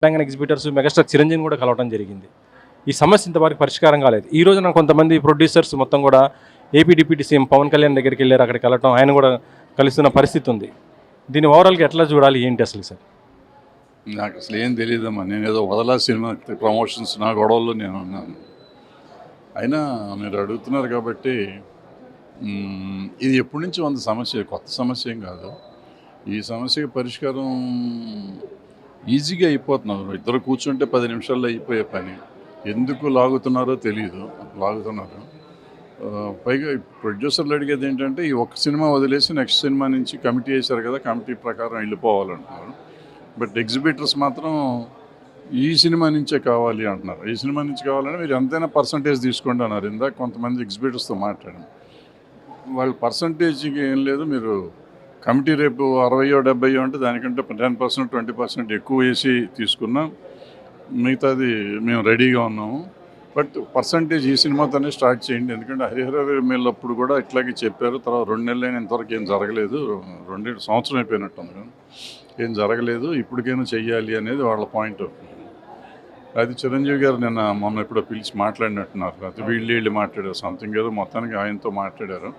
Telangana exhibitors megastar చిరంజీవిని కూడా కలవడం జరిగింది. ఈ సమస్య ఇంతవరకు పరిష్కారం కాలేదు. ఈ రోజున కొంతమంది ప్రొడ్యూసర్స్ మొత్తం కూడా AP deputy CM Pawan Kalyan దగ్గరికి వెళ్ళారు. అక్కడికి వెళ్ళటం ఆయన కూడా కలుస్తున్న పరిస్థితి ఉంది. దీన్ని ఓవరాల్గా ఎట్లా చూడాలి ఏంటి అసలు సార్? నాకు అసలు ఏం తెలియదమ్మా. నేను ఏదో వదలా సినిమా ప్రమోషన్స్ నా గొడవల్లో నేను ఉన్నాను. అయినా మీరు అడుగుతున్నారు కాబట్టి ఇది ఎప్పటి నుంచి ఉన్న సమస్య, కొత్త సమస్య ఏం కాదు. ఈ సమస్యకి పరిష్కారం ఈజీగా అయిపోతున్నారు. ఇద్దరు కూర్చుంటే 10 నిమిషాల్లో అయిపోయే పని. ఎందుకు లాగుతున్నారో తెలియదు, లాగుతున్నారు. పైగా ప్రొడ్యూసర్లు అడిగేది ఏంటంటే ఈ ఒక్క సినిమా వదిలేసి నెక్స్ట్ సినిమా నుంచి కమిటీ వేశారు కదా, కమిటీ ప్రకారం వెళ్ళిపోవాలంటున్నారు. బట్ ఎగ్జిబిటర్స్ మాత్రం ఈ సినిమా నుంచే కావాలి అంటున్నారు. ఈ సినిమా నుంచి కావాలంటే మీరు ఎంతైనా పర్సంటేజ్ తీసుకోండి అన్నారు. ఇందాక కొంతమంది ఎగ్జిబిటర్స్తో మాట్లాడాను. వాళ్ళ పర్సంటేజ్కి ఏం లేదు, మీరు కమిటీ రేపు 60-70 అంటే దానికంటే 10%, 20% ఎక్కువ వేసి తీసుకున్నాం, మిగతాది మేము రెడీగా ఉన్నాము. బట్ పర్సంటేజ్ ఈ సినిమాతోనే స్టార్ట్ చేయండి. ఎందుకంటే హరిహర వీళ్ళప్పుడు కూడా ఇట్లాగే చెప్పారు. తర్వాత 2 నెలలైన ఇంతవరకు ఏం జరగలేదు. 2 సంవత్సరం అయిపోయినట్టుంది కానీ ఏం జరగలేదు. ఇప్పటికైనా చెయ్యాలి అనేది వాళ్ళ పాయింట్. అది చిరంజీవి గారు మొన్న ఎప్పుడో పిలిచి మాట్లాడినట్టున్నారు. అది వీళ్ళు మాట్లాడారు సంథింగ్ ఏదో, మొత్తానికి ఆయనతో మాట్లాడారు.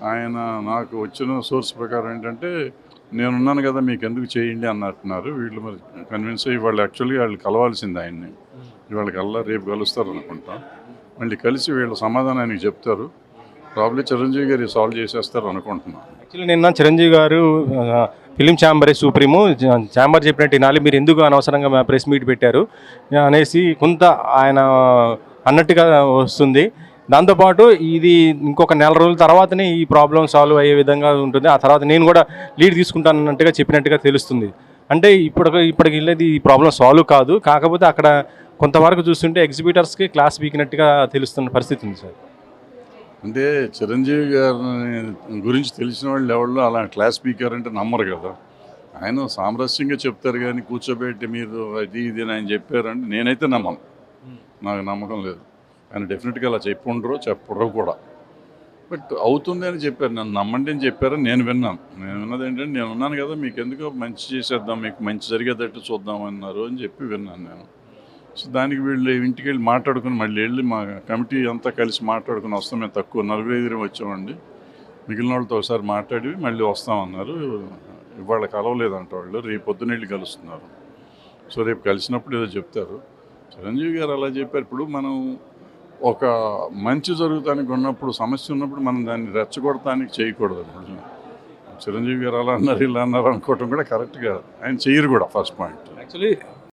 ఆయన నాకు వచ్చిన సోర్స్ ప్రకారం ఏంటంటే నేనున్నాను కదా మీకు ఎందుకు చేయండి అన్నట్టున్నారు. వీళ్ళు మరి కన్విన్స్ అయ్యి వాళ్ళు యాక్చువల్గా వాళ్ళు కలవాల్సింది ఆయన్ని. ఇవాళ కల్లా రేపు కలుస్తారు అనుకుంటా. మళ్ళీ కలిసి వీళ్ళ సమాధానం ఆయనకి చెప్తారు. ప్రాబ్లీ చిరంజీవి గారు సాల్వ్ చేసేస్తారు అనుకుంటున్నాను. యాక్చువల్లీ నిన్న చిరంజీవి గారు ఫిలిం ఛాంబరే సుప్రీము ఛాంబర్ చెప్పినట్టు వినాలి, మీరు ఎందుకు అనవసరంగా ప్రెస్ మీట్ పెట్టారు అనేసి కొంత ఆయన అన్నట్టుగా వస్తుంది. దాంతోపాటు ఇది ఇంకొక నెల రోజుల తర్వాతనే ఈ ప్రాబ్లం సాల్వ్ అయ్యే విధంగా ఉంటుంది. ఆ తర్వాత నేను కూడా లీడ్ తీసుకుంటానన్నట్టుగా చెప్పినట్టుగా తెలుస్తుంది. అంటే ఇప్పటికి వెళ్ళేది ఈ ప్రాబ్లం సాల్వ్ కాదు, కాకపోతే అక్కడ కొంతవరకు చూస్తుంటే ఎగ్జిబిటర్స్కి క్లాస్ వీకినట్టుగా తెలుస్తున్న పరిస్థితి ఉంది సార్. అంటే చిరంజీవి గారి గురించి తెలిసిన వాళ్ళు ఎవరు అలా క్లాస్ స్పీకర్ అంటే నమ్మరు కదా. ఆయన సామరస్యంగా చెప్తారు కానీ కూర్చోబెట్టి మీరు అది ఇది అని ఆయన చెప్పారంటే నేనైతే నమ్మను, నాకు నమ్మకం లేదు. ఆయన డెఫినెట్గా అలా చెప్పరు కూడా. బట్ అవుతుంది అని చెప్పారు, నన్ను నమ్మండి అని చెప్పారని నేను విన్నాను. నేను విన్నది ఏంటంటే నేను ఉన్నాను కదా, మీకు ఎందుకో మంచి చేసేద్దాం, మీకు మంచి జరిగేటట్టు చూద్దాం అన్నారు అని చెప్పి విన్నాను నేను. సో దానికి వీళ్ళు ఇంటికి వెళ్ళి మాట్లాడుకుని మళ్ళీ వెళ్ళి మా కమిటీ అంతా కలిసి మాట్లాడుకుని వస్తాం. మేము తక్కువ 45 వచ్చామండి. మిగిలిన వాళ్ళతో ఒకసారి మాట్లాడి మళ్ళీ వస్తామన్నారు. ఇవాళ కలవలేదంట వాళ్ళు, రేపు పొద్దున్న వెళ్ళి కలుస్తున్నారు. సో రేపు కలిసినప్పుడు ఏదో చెప్తారు. చిరంజీవి గారు అలా చెప్పారు. ఇప్పుడు మనం ఒక మంచి జరుగుతానికి ఉన్నప్పుడు, సమస్య ఉన్నప్పుడు మనం దాన్ని రెచ్చగొడటానికి చేయకూడదు. చిరంజీవి గారు అలా అన్నారు ఇలా అన్నారు అనుకోవటం కూడా కరెక్ట్ కాదు. ఆయన చెయ్యరు కూడా ఫస్ట్ పాయింట్. యాక్చువల్లీ